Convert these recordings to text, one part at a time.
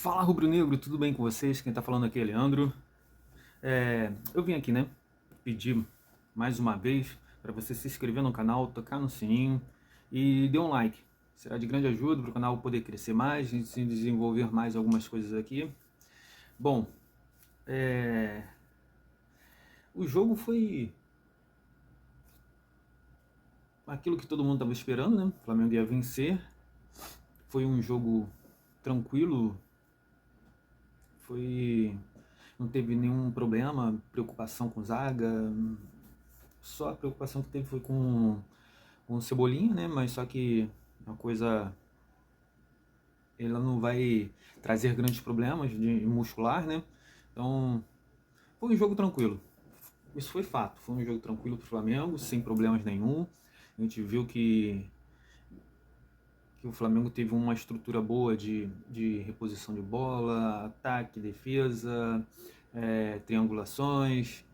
Fala, rubro-negro, tudo bem com vocês? Quem tá falando aqui é Leandro. Eu vim aqui, né, pedir mais uma vez para você se inscrever no canal, tocar no sininho e dê um like. Será de grande ajuda para o canal poder crescer mais, a gente se desenvolver mais algumas coisas aqui. Bom, o jogo foi aquilo que todo mundo estava esperando, né? O Flamengo ia vencer. Foi um jogo tranquilo, foi não teve nenhum problema, preocupação com zaga. Só a preocupação que teve foi com o Cebolinha, né? Mas só que uma coisa, ela não vai trazer grandes problemas de muscular, né? Então, foi um jogo tranquilo. Isso foi fato. Foi um jogo tranquilo para o Flamengo, sem problemas nenhum. A gente viu que o Flamengo teve uma estrutura boa de reposição de bola, ataque, defesa, triangulações.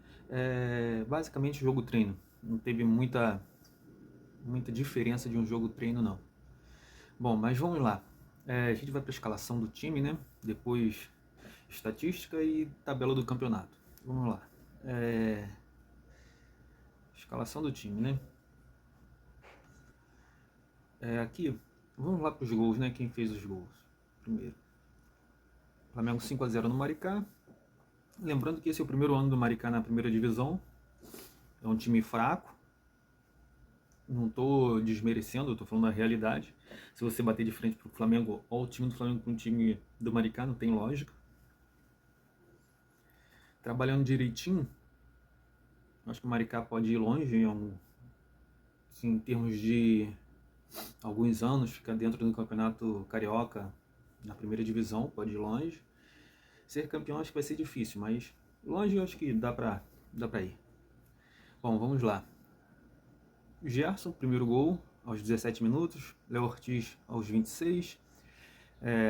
Basicamente, jogo treino. Não teve muita diferença de um jogo treino, não. Bom, mas vamos lá. A gente vai para a escalação do time, né? Depois estatística e tabela do campeonato. Vamos lá. Escalação do time, né? Aqui, vamos lá para os gols, né? Quem fez os gols? Primeiro, Flamengo 5-0 no Maricá. Lembrando que esse é o primeiro ano do Maricá na primeira divisão. É um time fraco. Não estou desmerecendo, estou falando a realidade. Se você bater de frente para o Flamengo, ou o time do Flamengo com o time do Maricá, não tem lógica. Trabalhando direitinho, acho que o Maricá pode ir longe em termos de alguns anos, ficar dentro do campeonato carioca na primeira divisão, pode ir longe. Ser campeão acho que vai ser difícil, mas longe eu acho que dá pra ir. Bom, vamos lá. Gerson, primeiro gol, aos 17 minutos. Léo Ortiz, aos 26.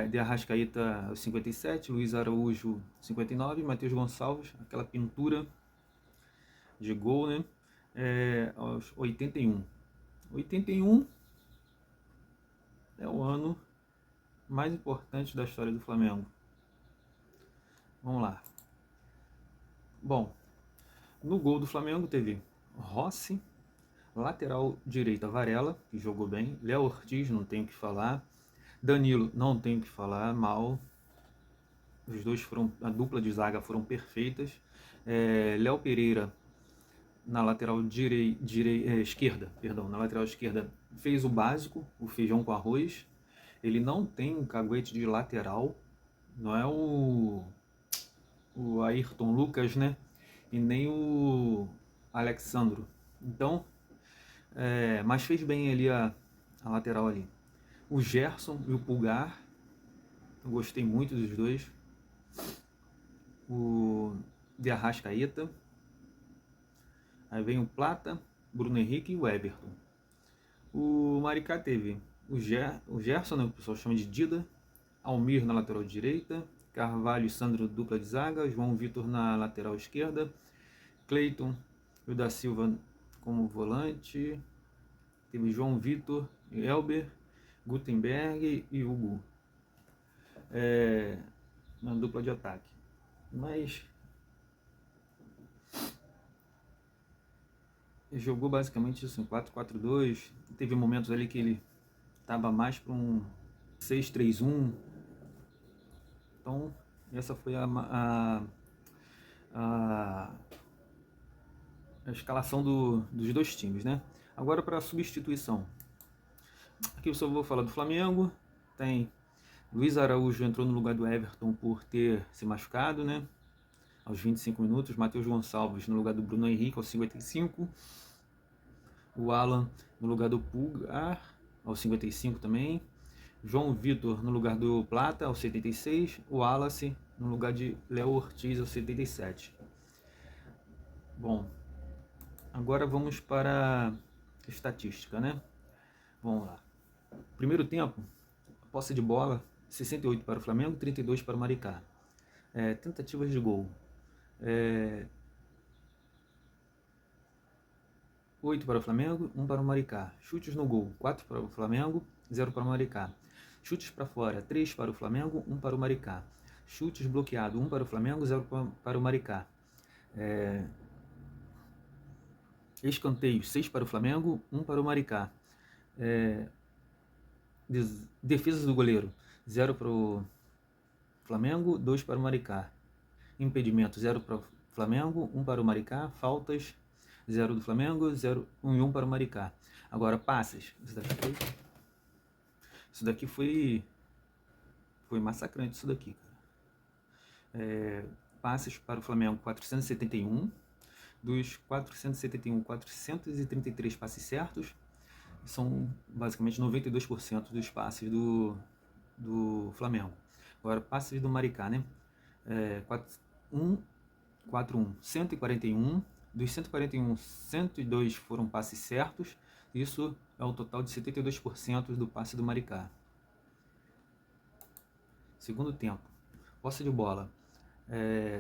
De Arrascaeta, aos 57. Luiz Araújo, 59. Matheus Gonçalves, aquela pintura de gol, né? Aos 81. 81 é o ano mais importante da história do Flamengo. Vamos lá. Bom, no gol do Flamengo teve Rossi, lateral direita Varela, que jogou bem, Léo Ortiz, não tenho o que falar, Danilo, não tenho o que falar, mal. Os dois foram, a dupla de zaga foram perfeitas. Léo Pereira na lateral esquerda, na lateral esquerda fez o básico, o feijão com arroz. Ele não tem um caguete de lateral, não é o Ayrton Lucas, né? E nem o Alexandro. Então, mas fez bem ali a lateral ali. O Gerson e o Pulgar, eu gostei muito dos dois. O de Arrascaeta. Aí vem o Plata, Bruno Henrique e o Everton. O Maricá teve o Gerson, né, o pessoal chama de Dida, Almir na lateral direita, Carvalho e Sandro dupla de zaga, João Vitor na lateral esquerda, Cleiton e o da Silva como volante, teve João Vitor, Elber, Gutenberg e Hugo na dupla de ataque. Mas ele jogou basicamente isso em 4-4-2. Teve momentos ali que ele estava mais para um 6-3-1. Então, essa foi a escalação dos dois times, né? Agora para a substituição. Aqui eu só vou falar do Flamengo. Tem Luiz Araújo entrou no lugar do Everton por ter se machucado, né? Aos 25 minutos. Matheus Gonçalves no lugar do Bruno Henrique aos 55. O Alan no lugar do Pulgar aos 55 também. João Vitor no lugar do Plata aos 76. O Wallace no lugar de Léo Ortiz aos 77. Bom, agora vamos para a estatística, né? Vamos lá. Primeiro tempo, posse de bola, 68 para o Flamengo, 32 para o Maricá. Tentativas de gol, 8 para o Flamengo, 1 para o Maricá. Chutes no gol, 4 para o Flamengo, 0 para o Maricá. Chutes para fora, 3 para o Flamengo, 1 para o Maricá. Chutes bloqueado, 1 para o Flamengo, 0 para o Maricá. Escanteios, 6 para o Flamengo, 1 para o Maricá. Defesas do goleiro, 0 para o Flamengo, 2 para o Maricá. Impedimento, 0 para o Flamengo, 1 para o Maricá. Faltas, 0 do Flamengo, 0 e 1 para o Maricá. Agora, passes. Isso daqui foi massacrante, isso daqui, cara. Passes para o Flamengo, 471. Dos 471, 433 passes certos. São basicamente 92% dos passes do Flamengo. Agora, passes do Maricá, né? 141. Dos 141, 102 foram passes certos. Isso é o total de 72% do passe do Maricá. Segundo tempo, posse de bola,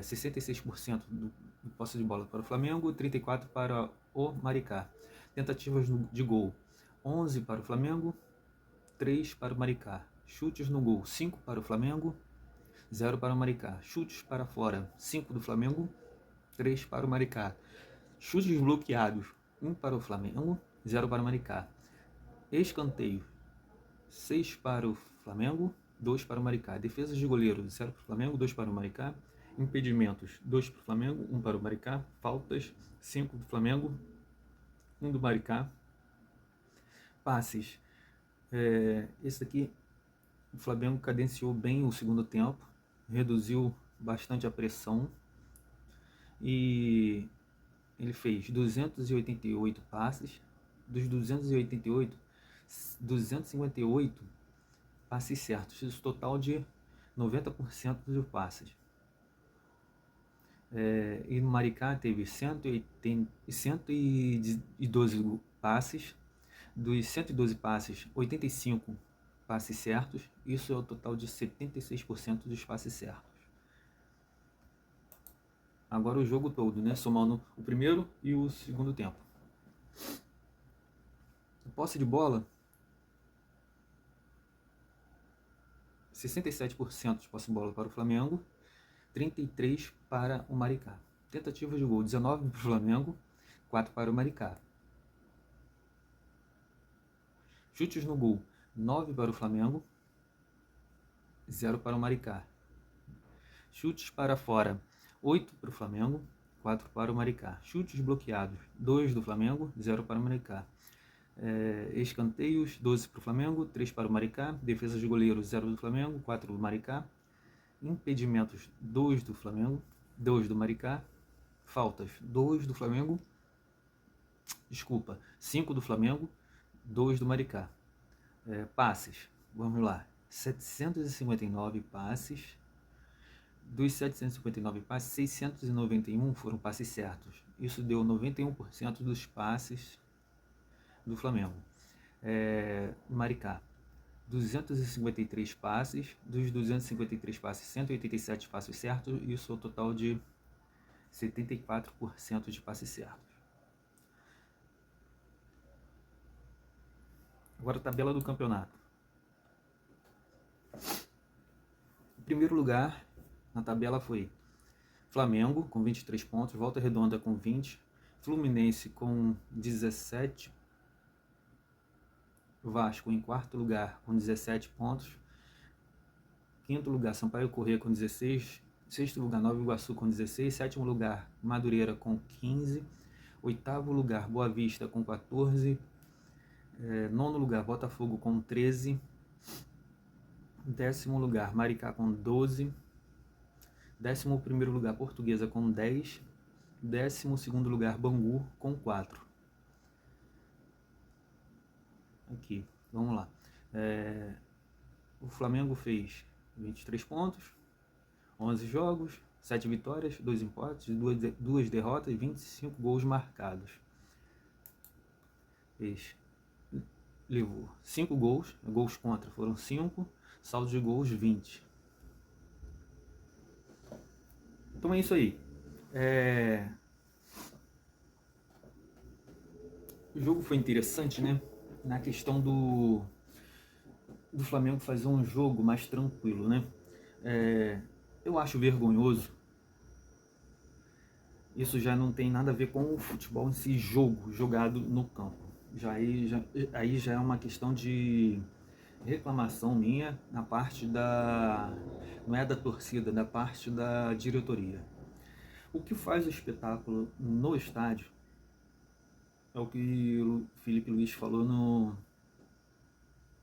66% do posse de bola para o Flamengo, 34% para o Maricá. Tentativas de gol, 11 para o Flamengo, 3 para o Maricá. Chutes no gol, 5 para o Flamengo, 0 para o Maricá. Chutes para fora, 5 do Flamengo, 3 para o Maricá. Chutes bloqueados, 1 para o Flamengo, 0 para o Maricá. Escanteio, 6 para o Flamengo, 2 para o Maricá. Defesas de goleiro, 0 para o Flamengo, 2 para o Maricá. Impedimentos, 2 para o Flamengo, 1 para o Maricá. Faltas, 5 do Flamengo, 1 do Maricá. Passes, esse aqui o Flamengo cadenciou bem o segundo tempo, reduziu bastante a pressão e ele fez 288 passes. Dos 288, 258 passes certos, isso total de 90% dos passes. E no Maricá teve 112 passes. Dos 112 passes, 85 passes certos. Isso é o total de 76% dos passes certos. Agora o jogo todo, né? Somando o primeiro e o segundo tempo. Posse de bola, 67% de posse de bola para o Flamengo, 33% para o Maricá. Tentativa de gol, 19 para o Flamengo, 4 para o Maricá. Chutes no gol, 9 para o Flamengo, 0 para o Maricá. Chutes para fora, 8 para o Flamengo, 4 para o Maricá. Chutes bloqueados, 2 do Flamengo, 0 para o Maricá. Escanteios, 12 para o Flamengo, 3 para o Maricá. Defesas de goleiro, 0 do Flamengo, 4 do Maricá. Impedimentos, 2 do Flamengo, 2 do Maricá. Faltas, 2 do Flamengo. 5 do Flamengo, 2 do Maricá. Passes, vamos lá. 759 passes. Dos 759 passes, 691 foram passes certos. Isso deu 91% dos passes do Flamengo. Maricá, 253 passes. Dos 253 passes, 187 passes certos. Isso é o total de 74% de passes certos. Agora a tabela do campeonato. Em primeiro lugar na tabela foi Flamengo com 23 pontos, Volta Redonda com 20, Fluminense com 17, Vasco em quarto lugar com 17 pontos, quinto lugar Sampaio Corrêa com 16, sexto lugar Nova Iguaçu com 16, sétimo lugar Madureira com 15, oitavo lugar Boa Vista com 14, nono lugar Botafogo com 13, décimo lugar Maricá com 12, 11º lugar Portuguesa com 10, 12º lugar Bangu com 4. Aqui, vamos lá. O Flamengo fez 23 pontos, 11 jogos, 7 vitórias, 2 empates, 2 derrotas, 25 gols marcados. Levou 5 gols, gols contra foram 5, saldo de gols 20. Então é isso aí. O jogo foi interessante, né? Na questão do Flamengo fazer um jogo mais tranquilo, né? Eu acho vergonhoso. Isso já não tem nada a ver com o futebol em si, jogo jogado no campo. Aí já é uma questão de reclamação minha na parte da. Não é da torcida, da parte da diretoria. O que faz o espetáculo no estádio é o que o Felipe Luiz falou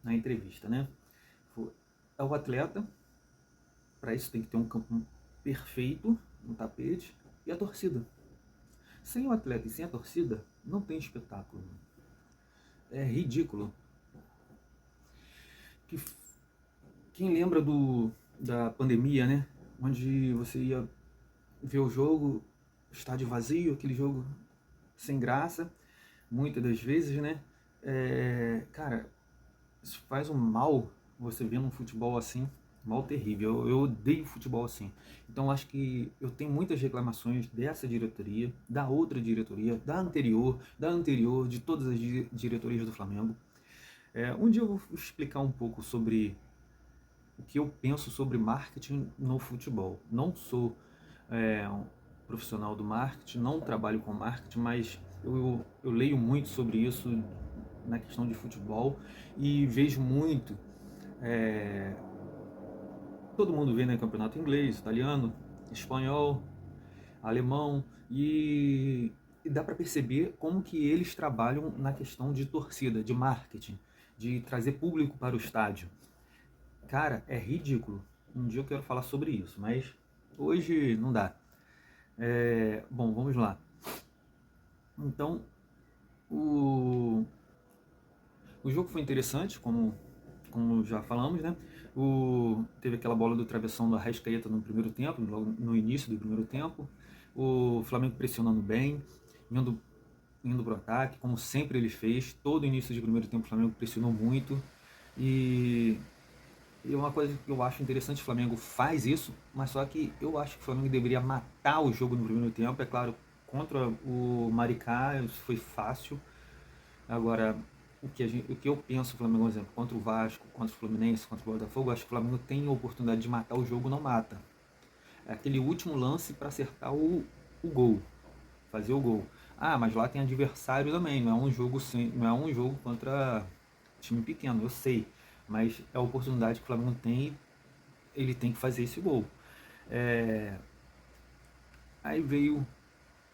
na entrevista, né? É o atleta, para isso tem que ter um campo perfeito, um tapete, e a torcida. Sem o atleta e sem a torcida, não tem espetáculo. É ridículo. Que, quem lembra da pandemia, né? Onde você ia ver o jogo, estádio vazio, aquele jogo sem graça, muitas das vezes, né? Cara, isso faz um mal você vendo um futebol assim, mal terrível. Eu odeio futebol assim. Então acho que eu tenho muitas reclamações dessa diretoria, da outra diretoria, da anterior, de todas as diretorias do Flamengo. Um dia eu vou explicar um pouco sobre o que eu penso sobre marketing no futebol. Não sou um profissional do marketing, não trabalho com marketing, mas eu leio muito sobre isso na questão de futebol e vejo muito. Todo mundo vê, né, campeonato inglês, italiano, espanhol, alemão e dá para perceber como que eles trabalham na questão de torcida, de marketing, de trazer público para o estádio. Cara, é ridículo. Um dia eu quero falar sobre isso, mas hoje não dá. Bom, vamos lá. Então, o jogo foi interessante, como já falamos, né? Teve aquela bola do travessão do Arrascaeta no primeiro tempo, logo no início do primeiro tempo. O Flamengo pressionando bem, indo para o ataque, como sempre ele fez. Todo início de primeiro tempo o Flamengo pressionou muito. E uma coisa que eu acho interessante, o Flamengo faz isso, mas só que eu acho que o Flamengo deveria matar o jogo no primeiro tempo. É claro, contra o Maricá isso foi fácil. Agora, o que eu penso, o Flamengo, por exemplo, contra o Vasco, contra o Fluminense, contra o Botafogo, acho que o Flamengo tem a oportunidade de matar o jogo, não mata. É aquele último lance para acertar o gol, fazer o gol. Ah, mas lá tem adversário também, não é um jogo contra time pequeno, eu sei. Mas é a oportunidade que o Flamengo tem, ele tem que fazer esse gol. Aí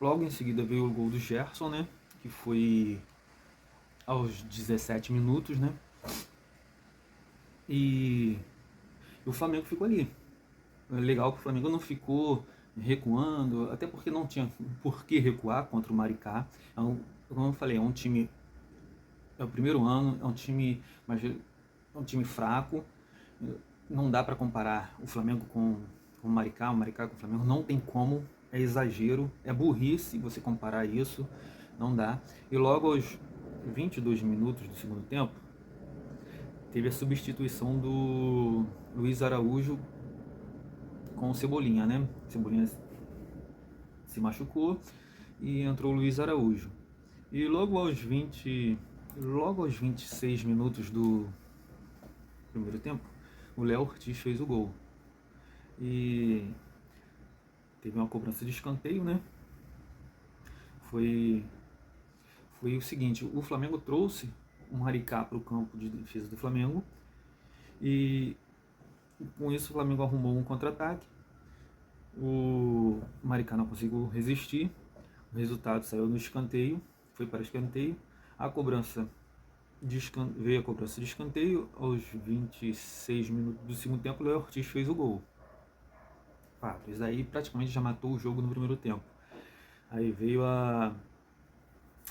logo em seguida veio o gol do Gerson, né? Que foi aos 17 minutos, né? E o Flamengo ficou ali. É legal que o Flamengo não ficou recuando, até porque não tinha por que recuar contra o Maricá. Como eu falei, é um time. É o primeiro ano, mas é um time fraco. Não dá para comparar o Flamengo com o Maricá com o Flamengo. Não tem como, é exagero, é burrice você comparar isso. Não dá. E logo aos 22 minutos do segundo tempo, teve a substituição do Luiz Araújo com o Cebolinha, né? Cebolinha se machucou e entrou o Luiz Araújo. E logo aos 26 minutos do primeiro tempo, o Léo Ortiz fez o gol. E teve uma cobrança de escanteio, né? Foi o seguinte, o Flamengo trouxe um Maricá para o campo de defesa do Flamengo e com isso o Flamengo arrumou um contra-ataque. O Maricá não conseguiu resistir, o resultado saiu no escanteio, foi para escanteio. A cobrança veio a cobrança de escanteio, aos 26 minutos do segundo tempo o Léo Ortiz fez o gol. Fato, isso aí praticamente já matou o jogo no primeiro tempo. Aí veio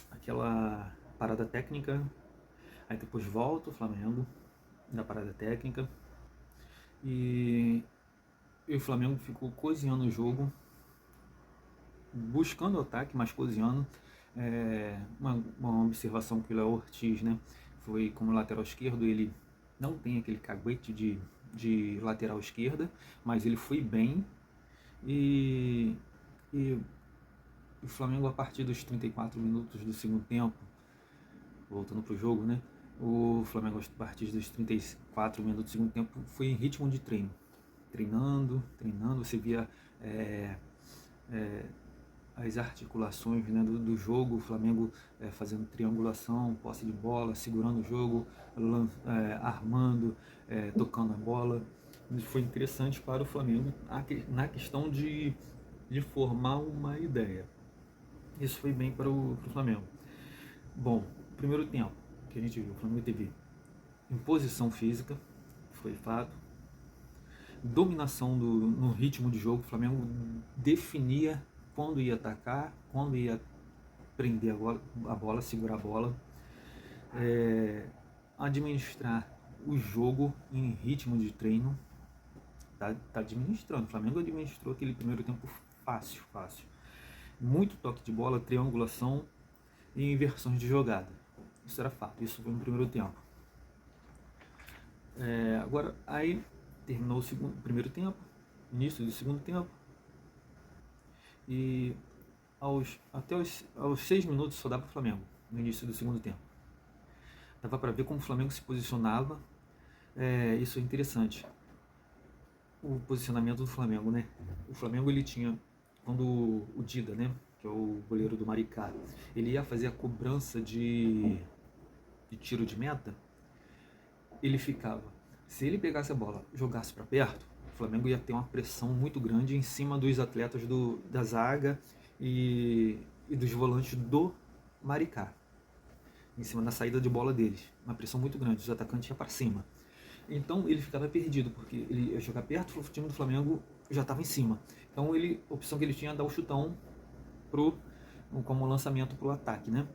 aquela parada técnica, aí depois volta o Flamengo da parada técnica e o Flamengo ficou cozinhando o jogo, buscando o ataque, mas cozinhando. Uma observação que o Léo Ortiz, né, foi como lateral esquerdo, ele não tem aquele caguete de lateral esquerda, mas ele foi bem e o Flamengo a partir dos 34 minutos do segundo tempo, voltando para o jogo, né, O Flamengo, a partir dos 34 minutos do segundo tempo, foi em ritmo de treino. Treinando, você via as articulações, né, do jogo, o Flamengo fazendo triangulação, posse de bola, segurando o jogo, armando, tocando a bola. Isso foi interessante para o Flamengo na questão de formar uma ideia. Isso foi bem para o Flamengo. Bom, primeiro tempo que a gente viu, o Flamengo teve imposição física, foi fato, dominação no ritmo de jogo, o Flamengo definia quando ia atacar, quando ia prender a bola, segurar a bola, administrar o jogo em ritmo de treino, tá administrando. O Flamengo administrou aquele primeiro tempo fácil. Muito toque de bola, triangulação e inversões de jogada. Isso era fato, isso foi no primeiro tempo. Agora, aí terminou o primeiro tempo, início do segundo tempo, e até aos 6 minutos só dava para o Flamengo, no início do segundo tempo. Dava para ver como o Flamengo se posicionava. Isso é interessante, o posicionamento do Flamengo, né? O Flamengo, ele tinha, quando o Dida, né, que é o goleiro do Maricá, ele ia fazer a cobrança de tiro de meta, ele ficava, se ele pegasse a bola, jogasse para perto, o Flamengo ia ter uma pressão muito grande em cima dos atletas da zaga e dos volantes do Maricá, em cima da saída de bola deles, uma pressão muito grande, os atacantes iam para cima. Então ele ficava perdido, porque ele ia jogar perto, o time do Flamengo já estava em cima. Então a opção que ele tinha era dar o chutão como lançamento para o ataque, né?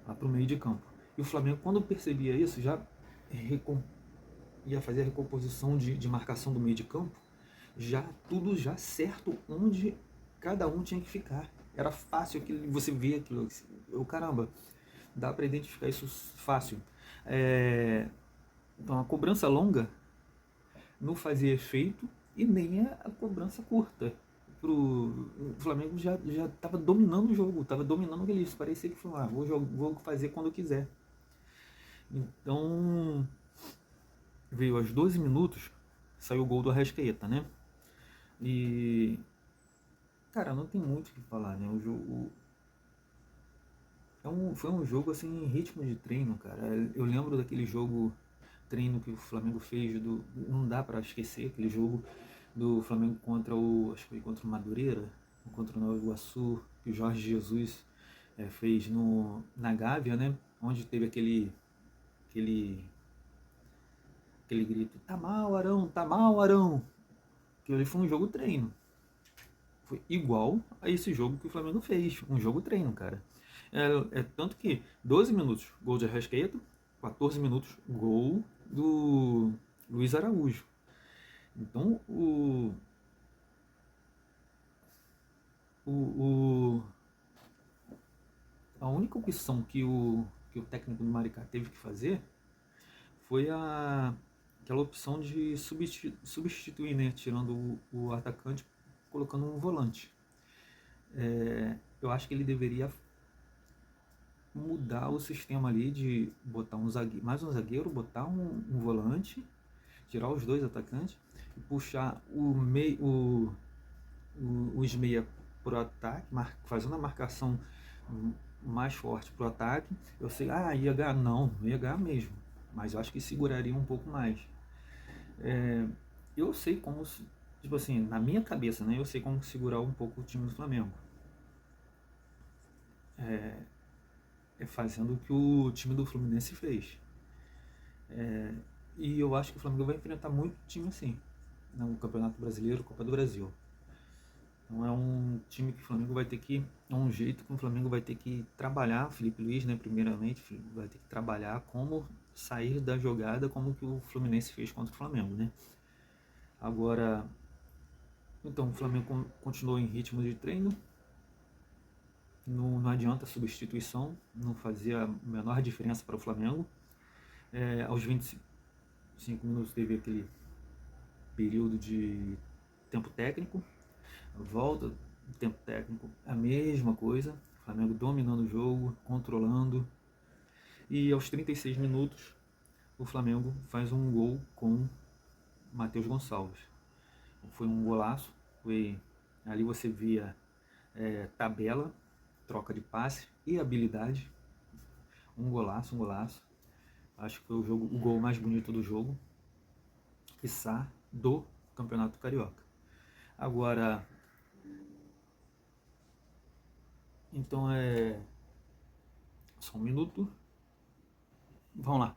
Lá para o meio de campo. E o Flamengo, quando percebia isso, já ia fazer a recomposição de marcação do meio de campo, tudo já certo onde cada um tinha que ficar. Era fácil que você via aquilo. Caramba, dá para identificar isso fácil. Então a cobrança longa não fazia efeito e nem a cobrança curta. O Flamengo já estava dominando o jogo, estava dominando aquele isso. Parecia que falou, vou fazer quando eu quiser. Então veio aos 12 minutos, saiu o gol do Arrascaeta, né? E cara, não tem muito o que falar, né? O jogo foi um jogo assim em ritmo de treino, cara. Eu lembro daquele jogo treino que o Flamengo fez, não dá para esquecer aquele jogo do Flamengo acho que foi contra o Madureira, contra o Nova Iguaçu, que o Jorge Jesus fez na Gávea, né? Onde teve aquele grito, tá mal, Arão, tá mal, Arão. Que ali foi um jogo treino. Foi igual a esse jogo que o Flamengo fez, um jogo treino, cara. Tanto que 12 minutos, gol de Arrascaeta, 14 minutos, gol do Luiz Araújo. Então, a única opção que o técnico do Maricá teve que fazer foi aquela opção de substituir, né, tirando o atacante, colocando um volante. Eu acho que ele deveria mudar o sistema ali de botar mais um zagueiro, botar um volante, tirar os dois atacantes e puxar os meia pro ataque, fazendo a marcação mais forte pro ataque. Eu sei, ia ganhar, não ia ganhar mesmo, mas eu acho que seguraria um pouco mais. Eu sei como, tipo assim, na minha cabeça, né, eu sei como segurar um pouco o time do Flamengo. Fazendo o que o time do Fluminense fez. E eu acho que o Flamengo vai enfrentar muito time assim no Campeonato Brasileiro, Copa do Brasil. Então é um time que o Flamengo vai ter que, um jeito que o Flamengo vai ter que trabalhar, Felipe Luiz, né, primeiramente, vai ter que trabalhar como sair da jogada, como que o Fluminense fez contra o Flamengo, né. Agora, então o Flamengo continuou em ritmo de treino, não adianta substituição, não fazia a menor diferença para o Flamengo. Aos 25 minutos teve aquele período de tempo técnico, volta do tempo técnico, a mesma coisa, o Flamengo dominando o jogo, controlando, e aos 36 minutos o Flamengo faz um gol com Matheus Gonçalves. Foi um golaço, ali você via tabela, troca de passe e habilidade. Um golaço, um golaço. Acho que foi o gol mais bonito do jogo, quiçá do Campeonato Carioca. Agora, então só um minuto. Vamos lá.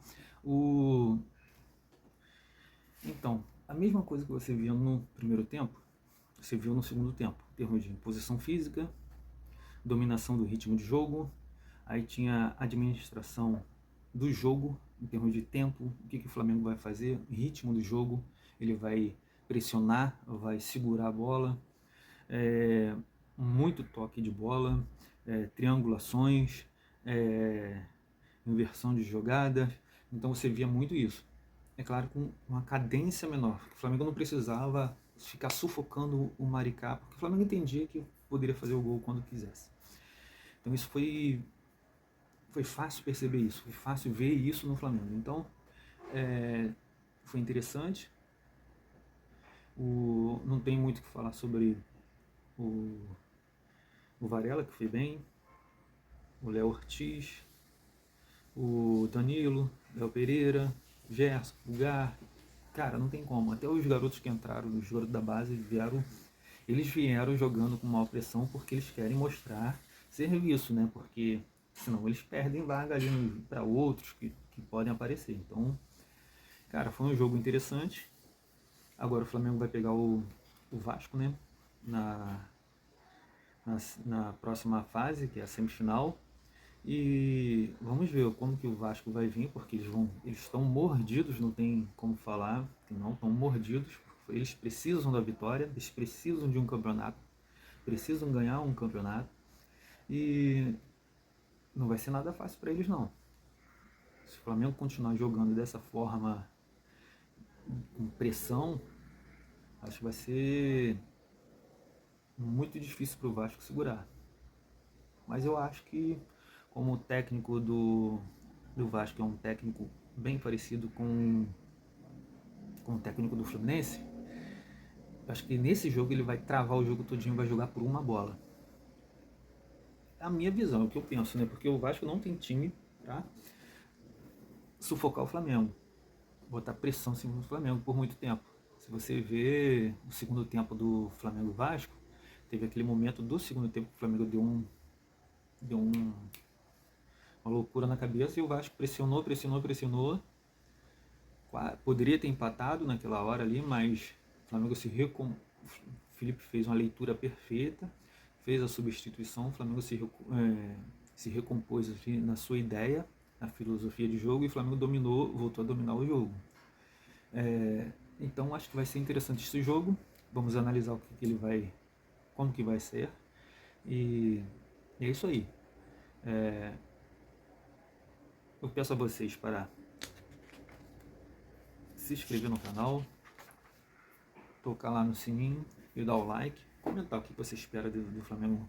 Então, a mesma coisa que você viu no primeiro tempo, você viu no segundo tempo, em termos de posição física, dominação do ritmo de jogo, aí tinha administração do jogo, em termos de tempo, o que o Flamengo vai fazer, ritmo do jogo, ele vai pressionar, vai segurar a bola, muito toque de bola, triangulações, inversão de jogadas, então você via muito isso. É claro, com uma cadência menor. O Flamengo não precisava ficar sufocando o Maricá, porque o Flamengo entendia que poderia fazer o gol quando quisesse. Então isso foi fácil perceber isso, foi fácil ver isso no Flamengo. Então foi interessante. Não tem muito o que falar sobre o Varela, que foi bem, o Léo Ortiz, o Danilo, Léo Pereira, Gerson, Pulgar. Cara, não tem como. Até os garotos que entraram, os garotos da base, eles vieram jogando com maior pressão porque eles querem mostrar serviço, né? Porque senão eles perdem vaga ali para outros que podem aparecer. Então, cara, foi um jogo interessante. Agora o Flamengo vai pegar o Vasco, né? Na próxima fase, que é a semifinal. E vamos ver como que o Vasco vai vir, porque eles estão mordidos, não tem como falar que não, estão mordidos. Eles precisam da vitória, eles precisam de um campeonato, precisam ganhar um campeonato. E não vai ser nada fácil para eles não. Se o Flamengo continuar jogando dessa forma, com pressão, acho que vai ser muito difícil para o Vasco segurar. Mas eu acho que, como o técnico do Vasco é um técnico bem parecido com o técnico do Fluminense, acho que nesse jogo ele vai travar o jogo todinho, vai jogar por uma bola. É a minha visão, é o que eu penso, né? Porque o Vasco não tem time pra sufocar o Flamengo, botar pressão em cima do Flamengo por muito tempo. Se você vê o segundo tempo do Flamengo-Vasco, teve aquele momento do segundo tempo que o Flamengo deu uma loucura na cabeça e o Vasco pressionou. Poderia ter empatado naquela hora ali, mas o Flamengo o Felipe fez uma leitura perfeita, fez a substituição, o Flamengo se recompôs na sua ideia, na filosofia de jogo, e o Flamengo voltou a dominar o jogo. Então acho que vai ser interessante esse jogo. Vamos analisar como que vai ser. E é isso aí. Eu peço a vocês para se inscrever no canal, tocar lá no sininho e dar o like, comentar o que você espera do Flamengo,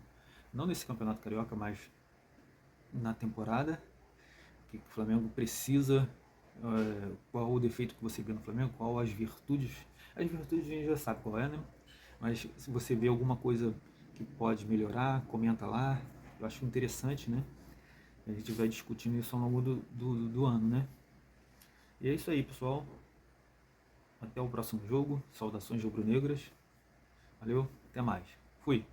não nesse Campeonato Carioca, mas na temporada, o que o Flamengo precisa, qual o defeito que você vê no Flamengo, qual as virtudes. As virtudes a gente já sabe qual é, né? Mas se você vê alguma coisa que pode melhorar, comenta lá. Eu acho interessante, né? A gente vai discutindo isso ao longo do ano, né? E é isso aí, pessoal. Até o próximo jogo. Saudações rubro-negras. Valeu, até mais. Fui.